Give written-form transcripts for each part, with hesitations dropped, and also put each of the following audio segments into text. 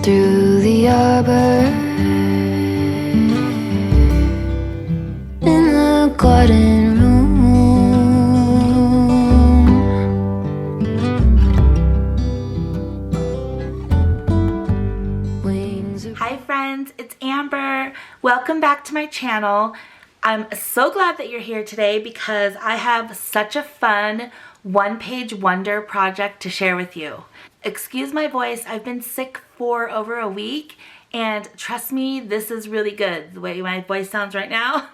through the arbor in the garden room. Hi friends, it's Amber. Welcome back to my channel. I'm so glad that you're here today because I have such a fun one-page wonder project to share with you. Excuse my voice, I've been sick for over a week, and trust me, this is really good the way my voice sounds right now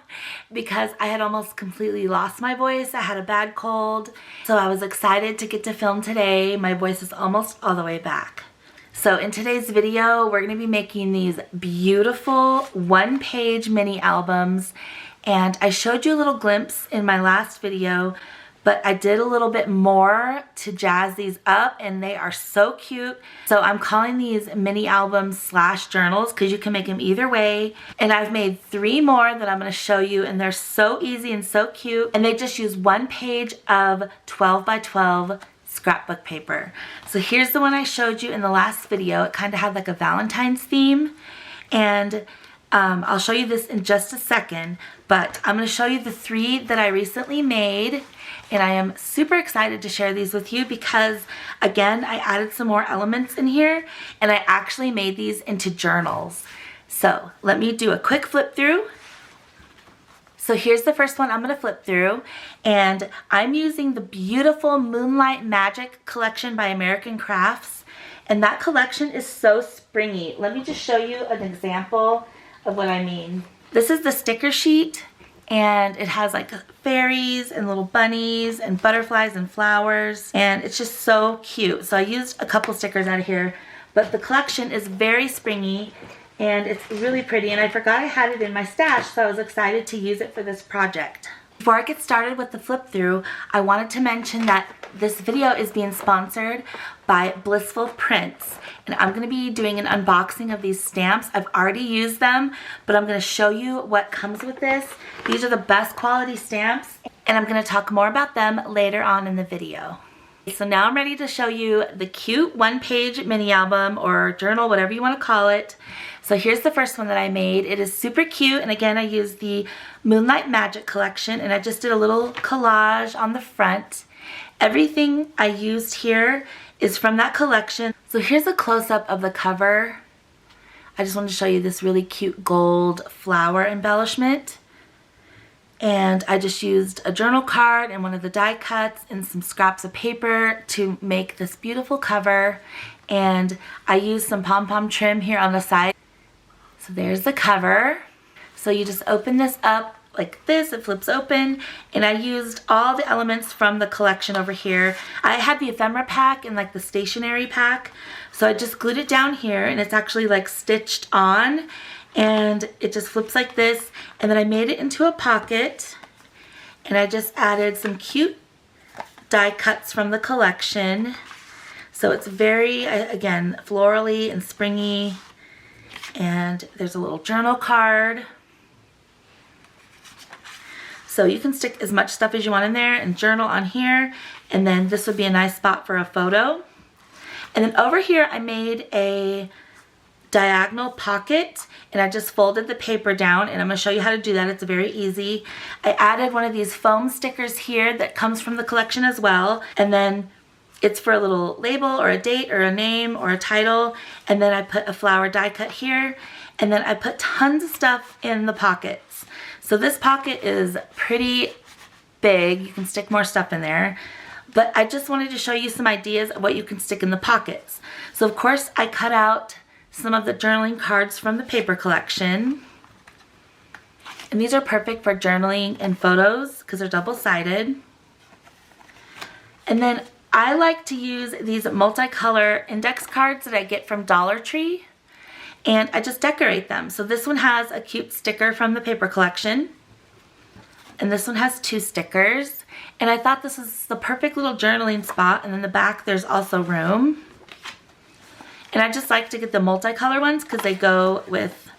because I had almost completely lost my voice. I had a bad cold, so I was excited to get to film today. My voice is almost all the way back. So in today's video, we're going to be making these beautiful one-page mini albums, and I showed you a little glimpse in my last video, but I did a little bit more to jazz these up, and they are so cute. So I'm calling these mini albums slash journals because you can make them either way. And I've made 3 more that I'm going to show you, and they're so easy and so cute, and they just use 1 page of 12 by 12 scrapbook paper. So here's the one I showed you in the last video. It kind of had like a Valentine's theme, and I'll show you this in just a second, but I'm going to show you the 3 that I recently made, and I am super excited to share these with you because, again, I added some more elements in here, and I actually made these into journals. So let me do a quick flip through. So here's the first one I'm going to flip through, and I'm using the beautiful Moonlight Magic collection by American Crafts, and that collection is so springy. Let me just show you an example of what I mean. This is the sticker sheet, and it has like fairies and little bunnies and butterflies and flowers, and it's just so cute. So I used a couple stickers out of here, but the collection is very springy and it's really pretty, and I forgot I had it in my stash, so I was excited to use it for this project. Before I get started with the flip through, I wanted to mention that this video is being sponsored by Blissful prints, and I'm going to be doing an unboxing of these stamps. I've already used them, but I'm going to show you what comes with this. These are the best quality stamps, and I'm going to talk more about them later on in the video. So now I'm ready to show you the cute one-page mini album or journal, whatever you want to call it. So here's the first one that I made. It is super cute, and again, I used the Moonlight Magic collection, and I just did a little collage on the front. Everything I used here is from that collection. So here's a close-up of the cover. I just wanted to show you this really cute gold flower embellishment. And I just used a journal card and one of the die cuts and some scraps of paper to make this beautiful cover. And I used some pom-pom trim here on the side. So there's the cover. So you just open this up like this, it flips open, and I used all the elements from the collection over here. I had the ephemera pack and like the stationery pack, so I just glued it down here, and it's actually like stitched on, and it just flips like this. And then I made it into a pocket, and I just added some cute die cuts from the collection. So it's very, again, florally and springy, and there's a little journal card. So you can stick as much stuff as you want in there and journal on here, and then this would be a nice spot for a photo. And then over here I made a diagonal pocket, and I just folded the paper down, and I'm going to show you how to do that. It's very easy. I added one of these foam stickers here that comes from the collection as well, and then it's for a little label or a date or a name or a title, and then I put a flower die cut here, and then I put tons of stuff in the pockets. So this pocket is pretty big. You can stick more stuff in there. But I just wanted to show you some ideas of what you can stick in the pockets. So of course I cut out some of the journaling cards from the paper collection. And these are perfect for journaling and photos because they're double-sided. And then I like to use these multicolor index cards that I get from Dollar Tree, and I just decorate them. So this one has a cute sticker from the paper collection, and this one has 2 stickers, and I thought this was the perfect little journaling spot. And in the back there's also room, and I just like to get the multicolor ones because they go with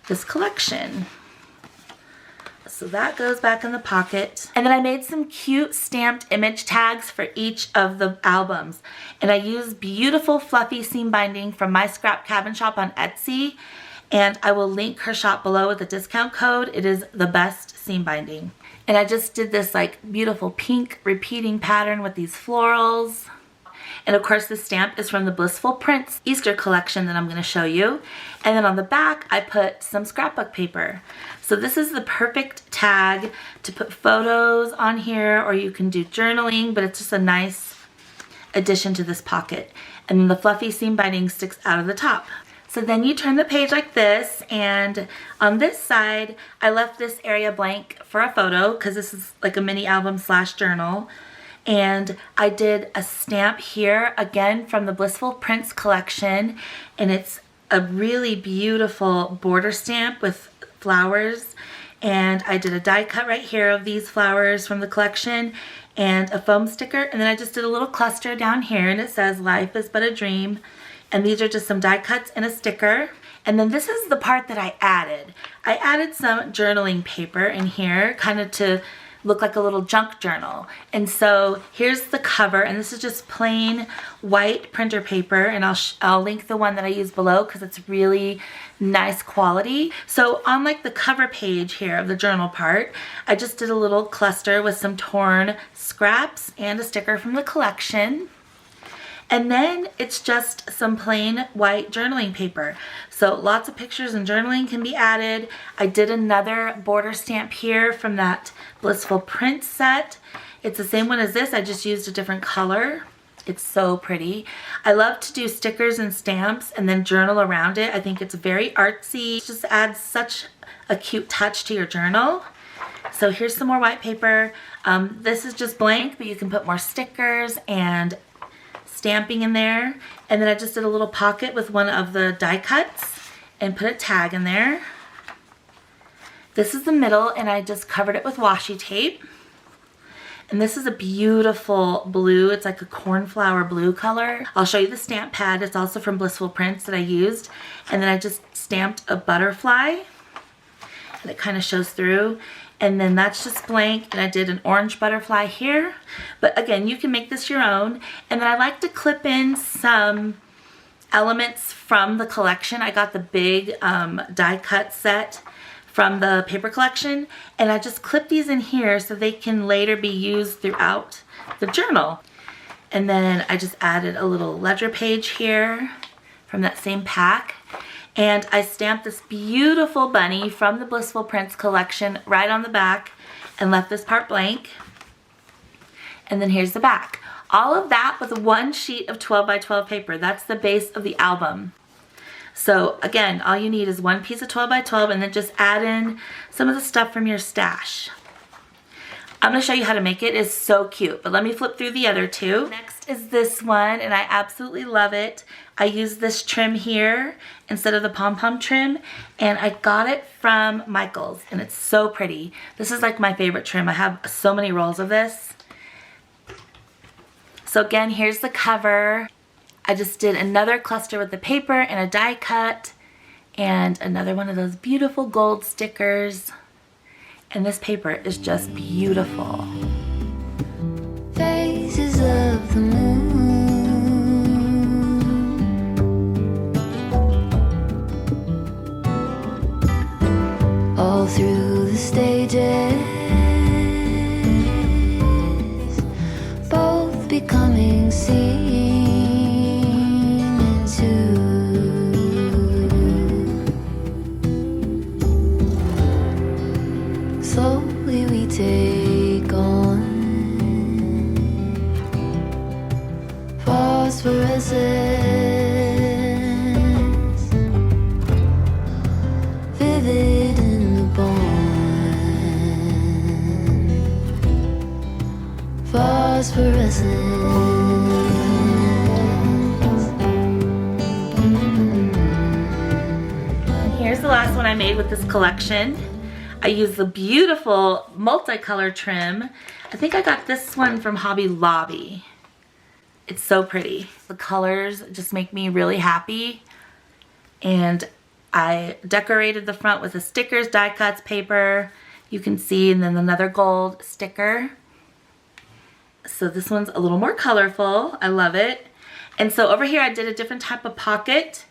this collection. So that goes back in the pocket. And then I made some cute stamped image tags for each of the albums. And I used beautiful fluffy seam binding from MyScrapcabin shop on Etsy. And I will link her shop below with a discount code. It is the best seam binding. And I just did this like beautiful pink repeating pattern with these florals. And of course this stamp is from the Blissful Prints Easter collection that I'm going to show you. And then on the back I put some scrapbook paper. So this is the perfect tag to put photos on here, or you can do journaling, but it's just a nice addition to this pocket. And then the fluffy seam binding sticks out of the top. So then you turn the page like this, and on this side I left this area blank for a photo because this is like a mini album / journal. And I did a stamp here, again from the Blissful Prints collection, and it's a really beautiful border stamp with flowers. And I did a die cut right here of these flowers from the collection and a foam sticker, and then I just did a little cluster down here, and it says "Life is but a dream." And these are just some die cuts and a sticker. And then this is the part that I added. I added some journaling paper in here, kind of to look like a little junk journal. And so here's the cover, and this is just plain white printer paper, and I'll link the one that I use below because it's really nice quality. So on like the cover page here of the journal part, I just did a little cluster with some torn scraps and a sticker from the collection. And then it's just some plain white journaling paper. So lots of pictures and journaling can be added. I did another border stamp here from that Blissful Print set. It's the same one as this, I just used a different color. It's so pretty. I love to do stickers and stamps and then journal around it. I think it's very artsy. It just adds such a cute touch to your journal. So here's some more white paper. This is just blank, but you can put more stickers and stamping in there. And then I just did a little pocket with one of the die cuts and put a tag in there. This is the middle, and I just covered it with washi tape. And this is a beautiful blue. It's like a cornflower blue color. I'll show you the stamp pad. It's also from Blissful Prints that I used. And then I just stamped a butterfly, and it kind of shows through. And then that's just blank, and I did an orange butterfly here. But again, you can make this your own. And then I like to clip in some elements from the collection. I got the big die cut set from the paper collection, and I just clip these in here so they can later be used throughout the journal. And then I just added a little ledger page here from that same pack. And I stamped this beautiful bunny from the Blissful Prints collection right on the back and left this part blank. And then here's the back. All of that with one sheet of 12 by 12 paper. That's the base of the album. So again, all you need is one piece of 12 by 12, and then just add in some of the stuff from your stash. I'm going to show you how to make it. It's so cute, but let me flip through the other two. Next is this one, and I absolutely love it. I use this trim here instead of the pom-pom trim, and I got it from Michael's, and it's so pretty. This is like my favorite trim. I have so many rolls of this. So again, here's the cover. I just did another cluster with the paper and a die cut, and another one of those beautiful gold stickers. And this paper is just beautiful. Phases of the moon, all through the stages, both becoming seen into. Slowly we take on phosphorescence, vivid in the bone, phosphorescence. Here's the last one I made with this collection. I used the beautiful multicolor trim. I think I got this one from Hobby Lobby. It's so pretty. The colors just make me really happy. And I decorated the front with the stickers, die cuts, paper, you can see, and then another gold sticker. So this one's a little more colorful. I love it. And so over here I did a different type of pocket.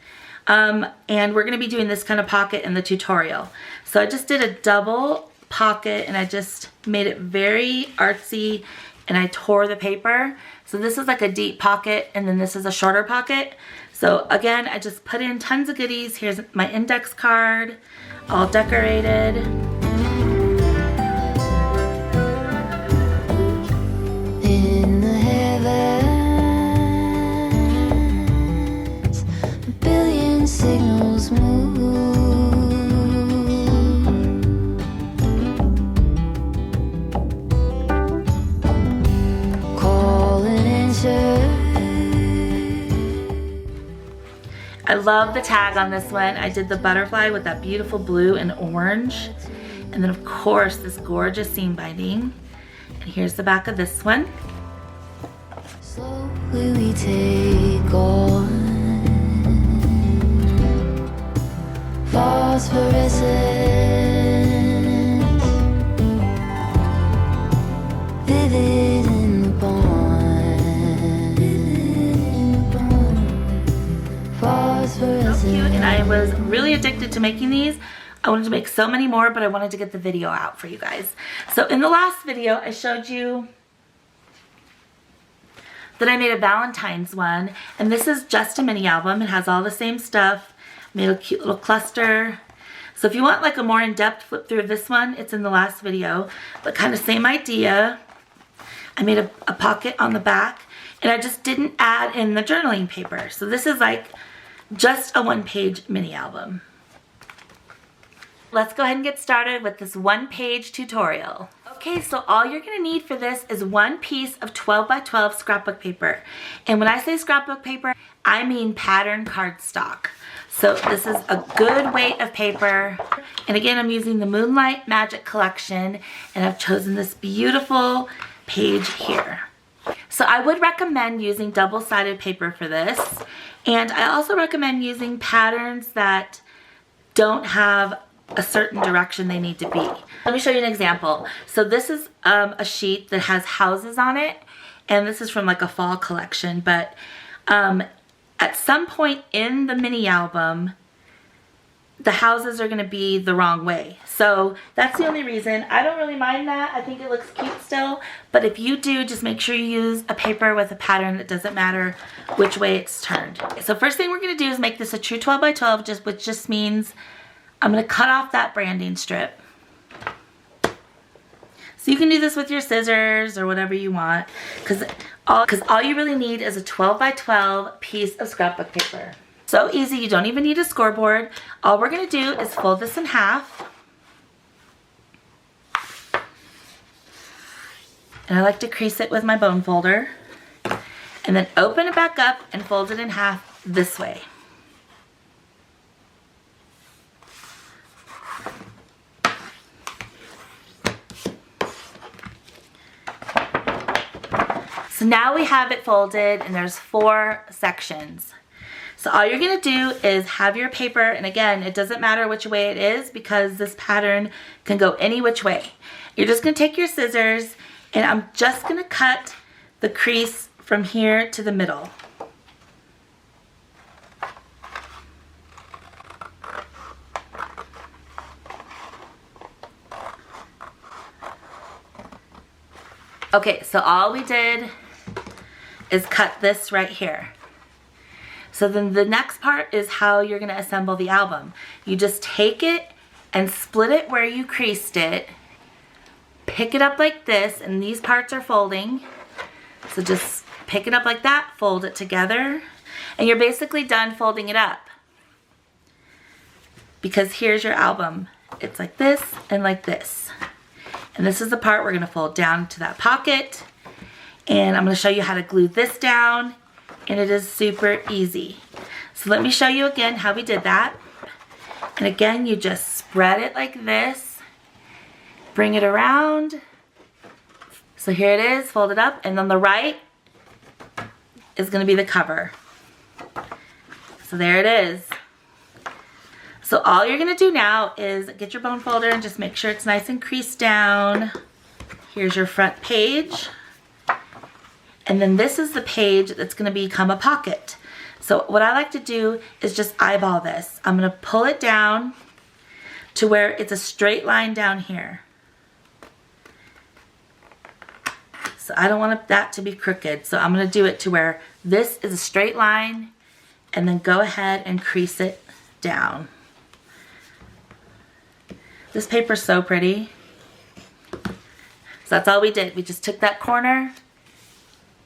And we're going to be doing this kind of pocket in the tutorial. So I just did a double pocket and I just made it very artsy and I tore the paper. So this is like a deep pocket and then this is a shorter pocket. So again, I just put in tons of goodies. Here's my index card, all decorated. In the heavens, a billion signals move. Call and answer. I love the tag on this one. I did the butterfly with that beautiful blue and orange. And then of course this gorgeous seam binding. And here's the back of this one. Slowly we take on phosphorescence, vivid in the bond, phosphorescence. So cute, and I was really addicted to making these. I wanted to make so many more, but I wanted to get the video out for you guys. So in the last video, I showed you that I made a Valentine's one, and this is just a mini album. It has all the same stuff. Made a cute little cluster. So if you want like a more in-depth flip through of this one, it's in the last video, but kind of same idea. I made a pocket on the back, and I just didn't add in the journaling paper. So this is like just a one-page mini album. Let's go ahead and get started with this one-page tutorial. Okay, so all you're gonna need for this is one piece of 12 by 12 scrapbook paper. And when I say scrapbook paper, I mean pattern cardstock. So this is a good weight of paper. And again, I'm using the Moonlight Magic collection, and I've chosen this beautiful page here. So I would recommend using double-sided paper for this. And I also recommend using patterns that don't have a certain direction they need to be. Let me show you an example. So this is a sheet that has houses on it, and this is from like a fall collection, but at some point in the mini album, the houses are gonna be the wrong way. So that's the only reason. I don't really mind that. I think it looks cute still, but if you do, just make sure you use a paper with a pattern that doesn't matter which way it's turned. So first thing we're gonna do is make this a true 12 by 12, which just means I'm gonna cut off that branding strip. So you can do this with your scissors or whatever you want, because all you really need is a 12 by 12 piece of scrapbook paper. So easy, you don't even need a scoreboard. All we're gonna do is fold this in half. And I like to crease it with my bone folder. And then open it back up and fold it in half this way. So now we have it folded and there's 4 sections. So all you're gonna do is have your paper, and again, it doesn't matter which way it is because this pattern can go any which way. You're just gonna take your scissors and I'm just gonna cut the crease from here to the middle. Okay, so all we did is cut this right here. So then the next part is how you're gonna assemble the album. You just take it and split it where you creased it, pick it up like this, and these parts are folding. So just pick it up like that, fold it together, and you're basically done folding it up. Because here's your album. It's like this and like this. And this is the part we're gonna fold down to that pocket. And I'm gonna show you how to glue this down, and it is super easy. So let me show you again how we did that. And again, you just spread it like this, bring it around. So here it is, fold it up, and on the right is gonna be the cover. So there it is. So all you're gonna do now is get your bone folder and just make sure it's nice and creased down. Here's your front page. And then this is the page that's gonna become a pocket. So what I like to do is just eyeball this. I'm gonna pull it down to where it's a straight line down here. So I don't want that to be crooked. So I'm gonna do it to where this is a straight line and then go ahead and crease it down. This paper's so pretty. So that's all we did. We just took that corner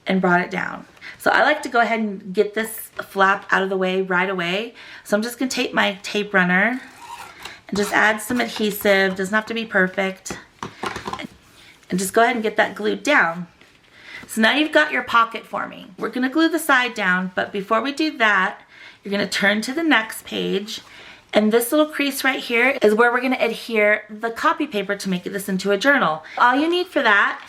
and brought it down. So I like to go ahead and get this flap out of the way right away. So I'm just gonna take my tape runner and just add some adhesive. Doesn't have to be perfect. And just go ahead and get that glued down. So now you've got your pocket forming. We're gonna glue the side down, but before we do that, you're gonna turn to the next page, and this little crease right here is where we're gonna adhere the copy paper to make this into a journal. All you need for that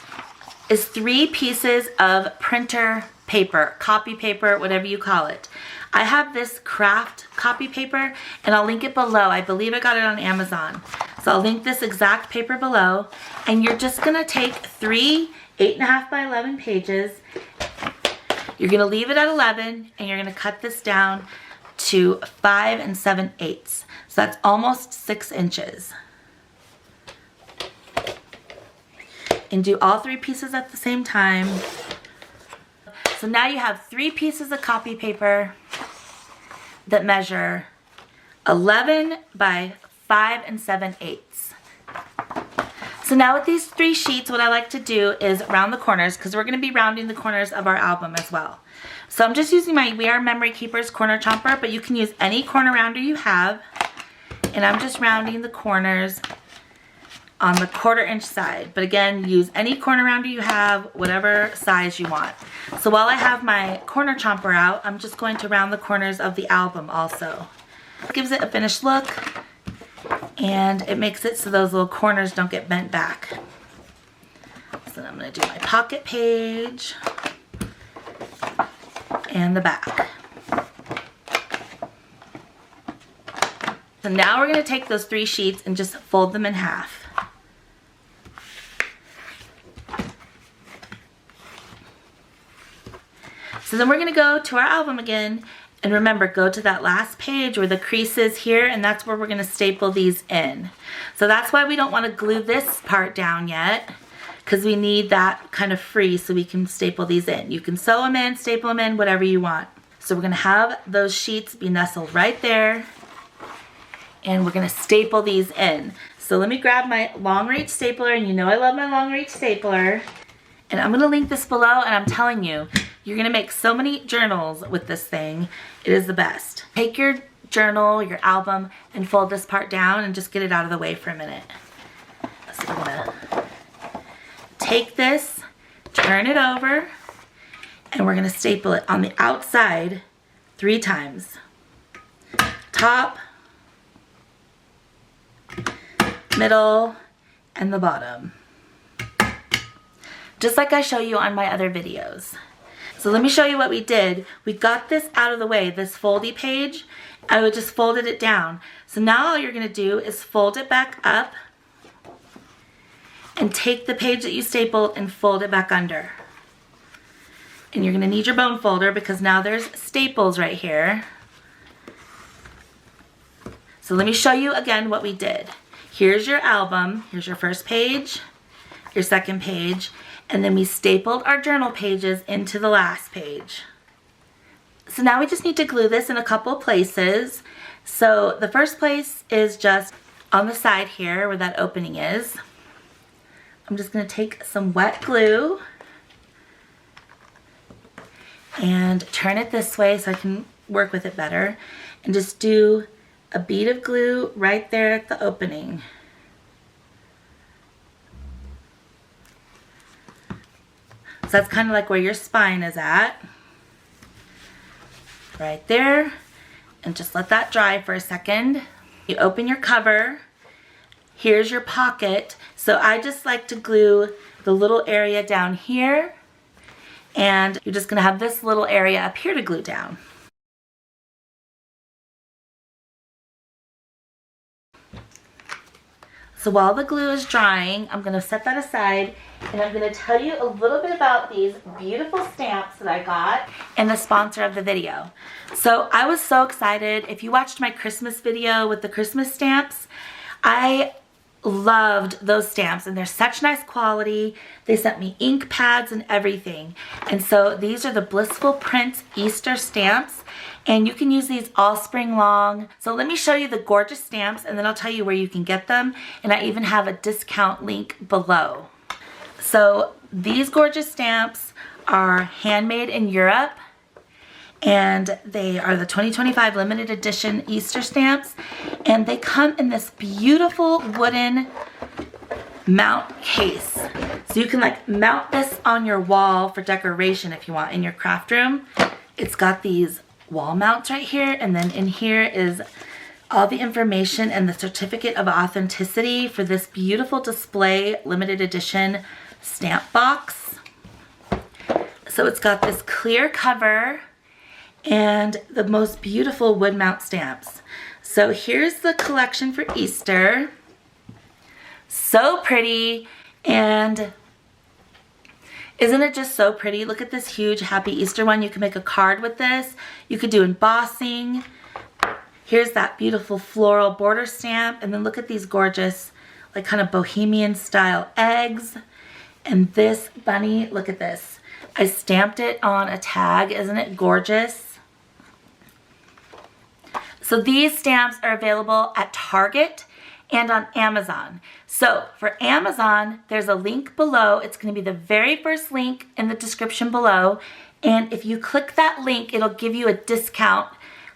is 3 pieces of printer paper, copy paper, whatever you call it. I have this Kraft copy paper, and I'll link it below. I believe I got it on Amazon. So I'll link this exact paper below, and you're just gonna take 3 8.5 by 11 pages. You're gonna leave it at 11, and you're gonna cut this down to 5 7/8. So that's almost 6 inches. And do all 3 pieces at the same time. So now you have 3 pieces of copy paper that measure 11 by 5 7/8. So now with these 3 sheets, what I like to do is round the corners, because we're going to be rounding the corners of our album as well. So I'm just using my We Are Memory Keepers corner chomper, but you can use any corner rounder you have. And I'm just rounding the corners on the 1/4 inch side. But again, use any corner rounder you have, whatever size you want. So while I have my corner chomper out, I'm just going to round the corners of the album also. It gives it a finished look, and it makes it so those little corners don't get bent back. So I'm going to do my pocket page and the back. So now we're going to take those 3 sheets and just fold them in half. So then we're going to go to our album again, and remember, go to that last page where the crease is here, and that's where we're going to staple these in. So that's why we don't want to glue this part down yet, because we need that kind of free so we can staple these in. You can sew them in, staple them in, whatever you want. So we're going to have those sheets be nestled right there, and we're going to staple these in. So let me grab my long reach stapler, and you know I love my long reach stapler. And I'm going to link this below, and I'm telling you, you're going to make so many journals with this thing. It is the best. Take your journal, your album, and fold this part down and just get it out of the way for a minute. So we're going to take this, turn it over, and we're going to staple it on the outside 3 times. Top, middle, and the bottom. Just like I show you on my other videos. So let me show you what we did. We got this out of the way, this foldy page. I would just folded it down. So now all you're gonna do is fold it back up and take the page that you stapled and fold it back under. And you're gonna need your bone folder because now there's staples right here. So let me show you again what we did. Here's your album, here's your first page, your second page, and then we stapled our journal pages into the last page. So now we just need to glue this in a couple places. So the first place is just on the side here where that opening is. I'm just going to take some wet glue and turn it this way so I can work with it better, and just do a bead of glue right there at the opening. So that's kind of like where your spine is at. Right there. And just let that dry for a second. You open your cover. Here's your pocket. So I just like to glue the little area down here. And you're just going to have this little area up here to glue down. So while the glue is drying, I'm gonna set that aside and I'm gonna tell you a little bit about these beautiful stamps that I got and the sponsor of the video. So I was so excited. If you watched my Christmas video with the Christmas stamps, I loved those stamps and they're such nice quality. They sent me ink pads and everything. And so these are the Blissful Prints Easter stamps and you can use these all spring long. So let me show you the gorgeous stamps and then I'll tell you where you can get them. And I even have a discount link below. So these gorgeous stamps are handmade in Europe and they are the 2025 limited edition Easter stamps and they come in this beautiful wooden mount case. So you can like mount this on your wall for decoration if you want in your craft room. It's got these wall mounts right here and then in here is all the information and the certificate of authenticity for this beautiful display limited edition stamp box. So it's got this clear cover and the most beautiful wood mount stamps. So here's the collection for Easter. So pretty, and isn't it just so pretty? Look at this huge Happy Easter one. You can make a card with this. You could do embossing. Here's that beautiful floral border stamp, and then look at these gorgeous like kind of bohemian style eggs. And this bunny, look at this. I stamped it on a tag. Isn't it gorgeous? So these stamps are available at Target and on Amazon. So for Amazon, there's a link below. It's going to be the very first link in the description below. And if you click that link, it'll give you a discount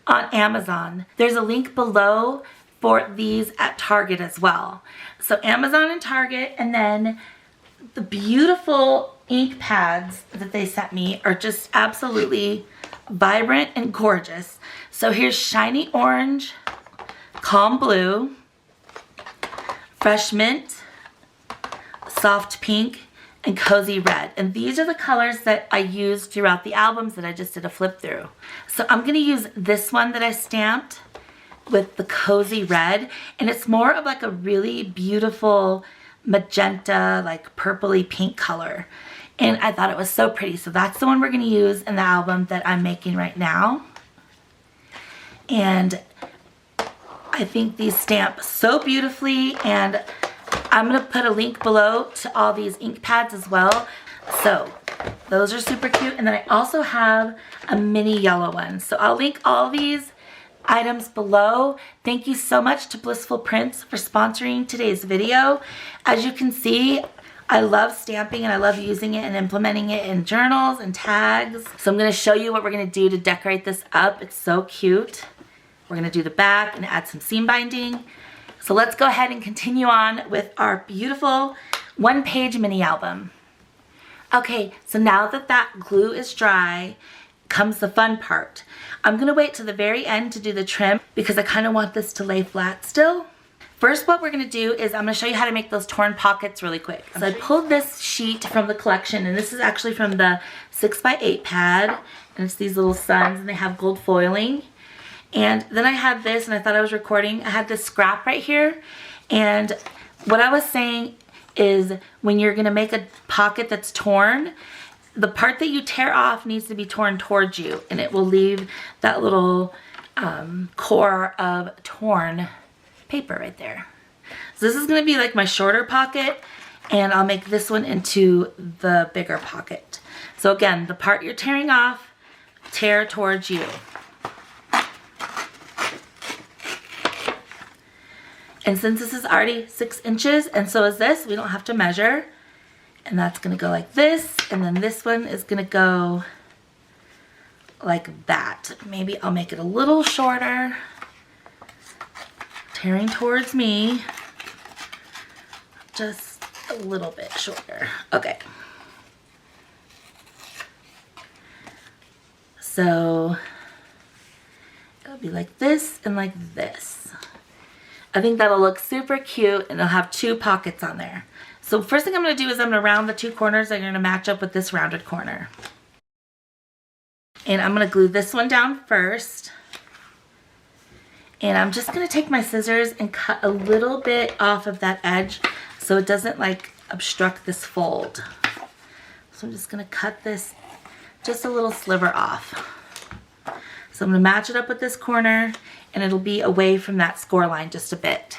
on Amazon. There's a link below for these at Target as well. So Amazon and Target, and then the beautiful ink pads that they sent me are just absolutely vibrant and gorgeous. So here's Shiny Orange, Calm Blue, Fresh Mint, Soft Pink, and Cozy Red. And these are the colors that I used throughout the albums that I just did a flip through. So I'm gonna use this one that I stamped with the Cozy Red, and it's more of like a really beautiful magenta, like purpley pink color. And I thought it was so pretty. So that's the one we're gonna use in the album that I'm making right now. And I think these stamp so beautifully, and I'm gonna put a link below to all these ink pads as well. So those are super cute. And then I also have a mini yellow one. So I'll link all these items below. Thank you so much to Blissful Prints for sponsoring today's video. As you can see, I love stamping and I love using it and implementing it in journals and tags. So I'm gonna show you what we're gonna do to decorate this up. It's so cute. We're gonna do the back and add some seam binding. So let's go ahead and continue on with our beautiful one-page mini album. Okay, so now that that glue is dry, comes the fun part. I'm gonna wait to the very end to do the trim because I kind of want this to lay flat still. First, what we're gonna do is I'm gonna show you how to make those torn pockets really quick. So I pulled this sheet from the collection, and this is actually from the 6x8 pad, and it's these little suns, and they have gold foiling. And then I had this, and I thought I was recording. I had this scrap right here, and what I was saying is when you're gonna make a pocket that's torn, the part that you tear off needs to be torn towards you, and it will leave that little core of torn paper right there. So this is gonna be like my shorter pocket, and I'll make this one into the bigger pocket. So again, the part you're tearing off, tear towards you. And since this is already 6 inches, and so is this, we don't have to measure. And that's gonna go like this, and then this one is gonna go like that. Maybe I'll make it a little shorter, tearing towards me, just a little bit shorter. Okay. So it'll be like this and like this. I think that'll look super cute, and it'll have 2 pockets on there. So first thing I'm gonna do is I'm gonna round the 2 corners that are gonna match up with this rounded corner. And I'm gonna glue this one down first. And I'm just gonna take my scissors and cut a little bit off of that edge so it doesn't like obstruct this fold. So I'm just gonna cut this just a little sliver off. So I'm gonna match it up with this corner and it'll be away from that score line just a bit.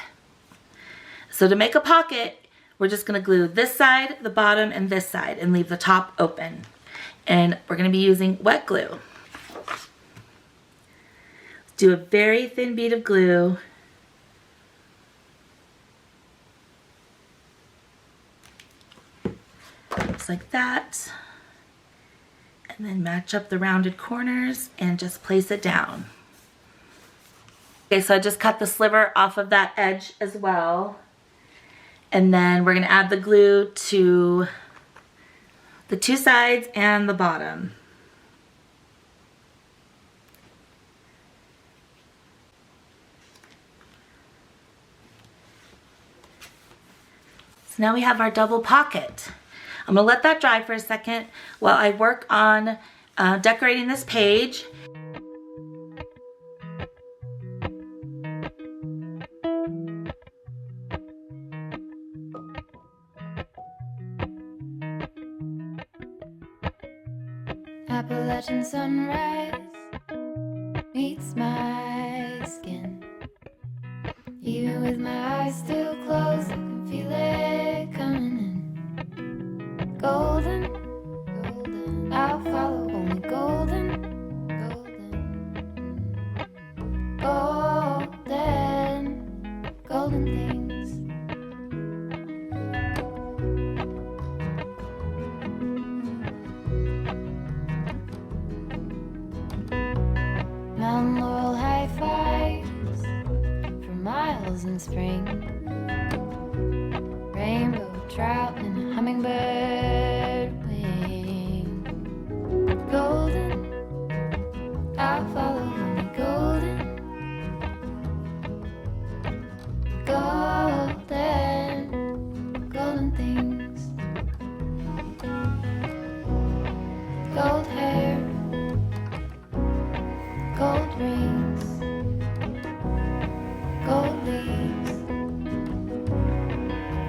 So to make a pocket, we're just gonna glue this side, the bottom, and this side and leave the top open. And we're gonna be using wet glue. Do a very thin bead of glue. Just like that. And then match up the rounded corners and just place it down. Okay, so I just cut the sliver off of that edge as well. And then we're gonna add the glue to the two sides and the bottom. So now we have our double pocket. I'm gonna let that dry for a second while I work on decorating this page. Appalachian sunrise meets my skin. Even with my eyes still closed, I can feel it coming in. Golden, golden, I'll follow only golden, golden, golden, golden things. Mountain laurel high fives for miles in spring. Rainbow trout and a hummingbird wing. Golden, I'll follow only golden, golden, golden things. Gold hair, gold rings, gold leaves,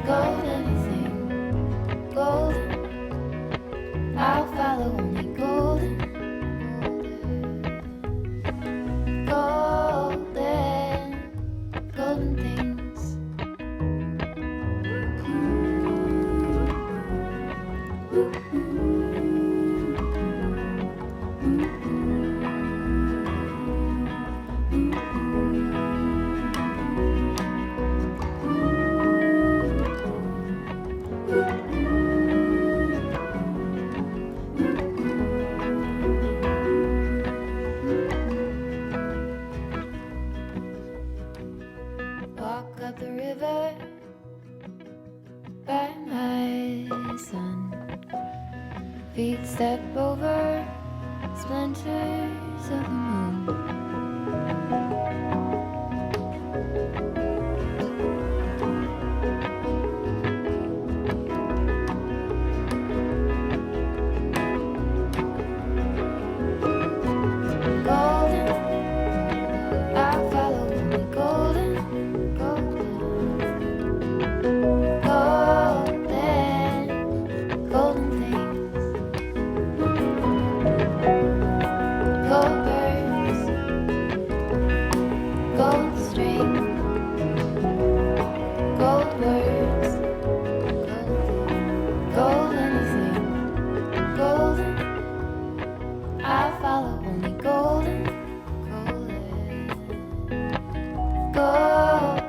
gold anything, golden, I'll follow only golden, golden, golden things. Walk up the river by my sun. Feet step over splinters of the moon. Golden, I'll follow only golden, golden, golden, golden things. Gold birds, gold string, gold words, gold anything, golden, I'll follow only golden, golden,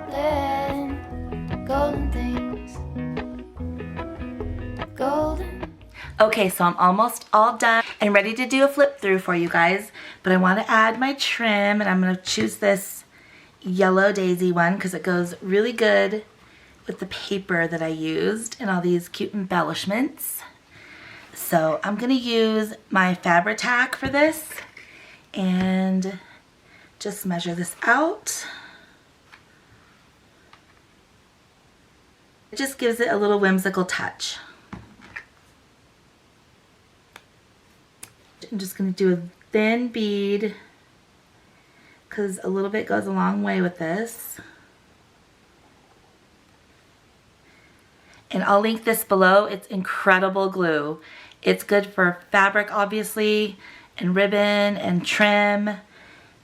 golden things, golden. Okay, so I'm almost all done and ready to do a flip through for you guys, but I want to add my trim, and I'm going to choose this yellow daisy one because it goes really good with the paper that I used and all these cute embellishments. So I'm going to use my Fabritac for this and just measure this out. It just gives it a little whimsical touch. I'm just going to do a thin bead because a little bit goes a long way with this. And I'll link this below. It's incredible glue. It's good for fabric, obviously, and ribbon and trim.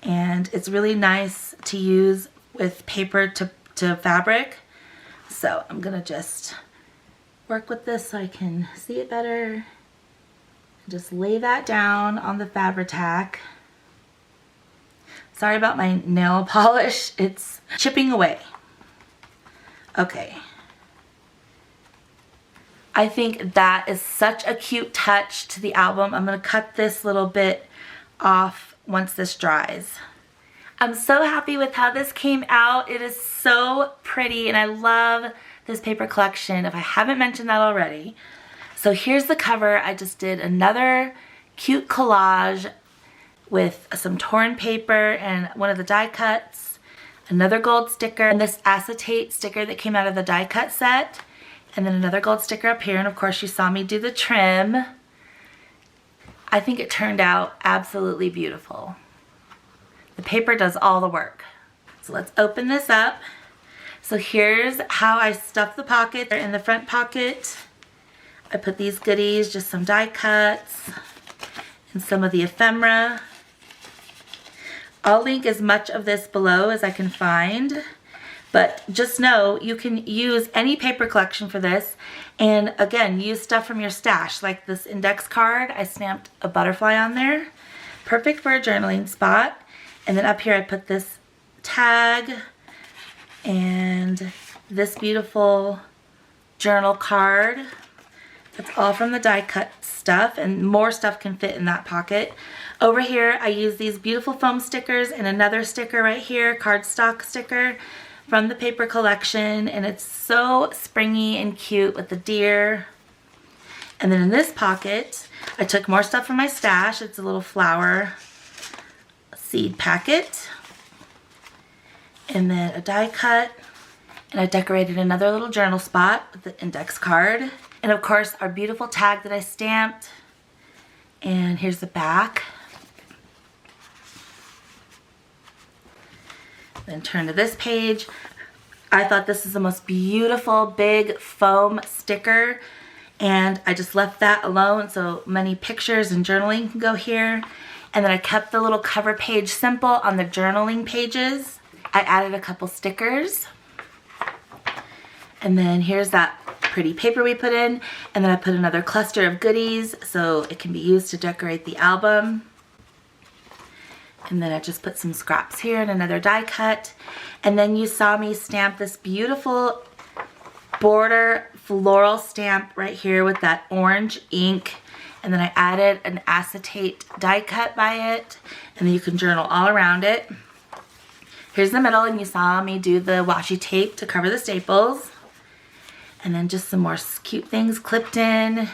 And it's really nice to use with paper to fabric. So I'm gonna just work with this so I can see it better. Just lay that down on the Fabritac. Sorry about my nail polish. It's chipping away. Okay. I think that is such a cute touch to the album. I'm going to cut this little bit off once this dries. I'm so happy with how this came out. It is so pretty and I love this paper collection, if I haven't mentioned that already. So here's the cover. I just did another cute collage with some torn paper and one of the die cuts, another gold sticker, and this acetate sticker that came out of the die cut set. And then another gold sticker up here, and of course you saw me do the trim. I think it turned out absolutely beautiful. The paper does all the work. So let's open this up. So here's how I stuff the pocket. In the front pocket, I put these goodies, just some die cuts, and some of the ephemera. I'll link as much of this below as I can find. But just know you can use any paper collection for this, and again, use stuff from your stash, like this index card. I stamped a butterfly on there. Perfect for a journaling spot. And then up here I put this tag and this beautiful journal card. That's all from the die cut stuff, and more stuff can fit in that pocket. Over here I use these beautiful foam stickers and another sticker right here, cardstock sticker, from the paper collection, and it's so springy and cute with the deer. And then in this pocket, I took more stuff from my stash. It's a little flower seed packet, and then a die cut, and I decorated another little journal spot with the index card, and of course our beautiful tag that I stamped. And here's the back. Then turn to this page. I thought this is the most beautiful big foam sticker, and I just left that alone so many pictures and journaling can go here. And then I kept the little cover page simple on the journaling pages. I added a couple stickers. And then here's that pretty paper we put in, and then I put another cluster of goodies so it can be used to decorate the album. And then I just put some scraps here and another die cut. And then you saw me stamp this beautiful border floral stamp right here with that orange ink. And then I added an acetate die cut by it. And then you can journal all around it. Here's the middle, and you saw me do the washi tape to cover the staples. And then just some more cute things clipped in.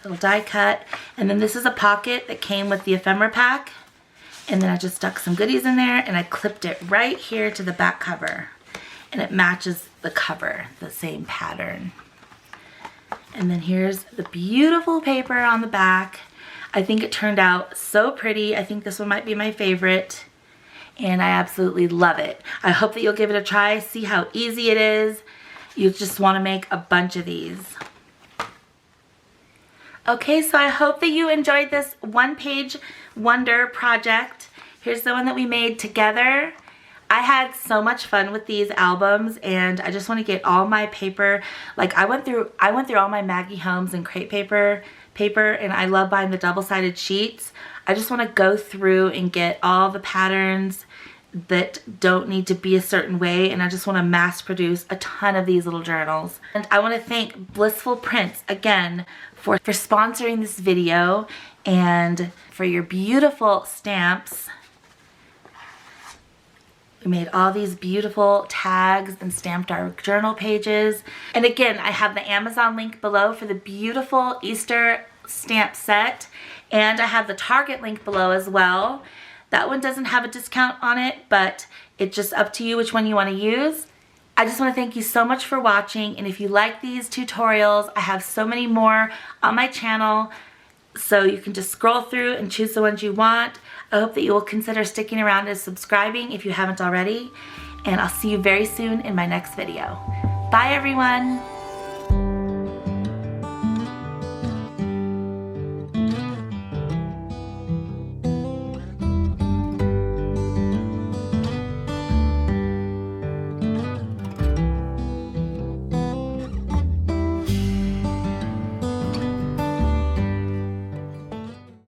Little die cut. And then this is a pocket that came with the ephemera pack. And then I just stuck some goodies in there, and I clipped it right here to the back cover. And it matches the cover, the same pattern. And then here's the beautiful paper on the back. I think it turned out so pretty. I think this one might be my favorite, and I absolutely love it. I hope that you'll give it a try, see how easy it is. You just want to make a bunch of these. Okay, so I hope that you enjoyed this one-page wonder project. Here's the one that we made together. I had so much fun with these albums, and I just want to get all my paper. Like I went through all my Maggie Holmes and crepe paper, and I love buying the double-sided sheets. I just want to go through and get all the patterns that don't need to be a certain way, and I just want to mass produce a ton of these little journals. And I want to thank Blissful Prints again for sponsoring this video and for your beautiful stamps. We made all these beautiful tags and stamped our journal pages. And again, I have the Amazon link below for the beautiful Easter stamp set, and I have the Target link below as well. That one doesn't have a discount on it, but it's just up to you which one you want to use. I just want to thank you so much for watching, and if you like these tutorials, I have so many more on my channel, so you can just scroll through and choose the ones you want. I hope that you will consider sticking around and subscribing if you haven't already, and I'll see you very soon in my next video. Bye everyone!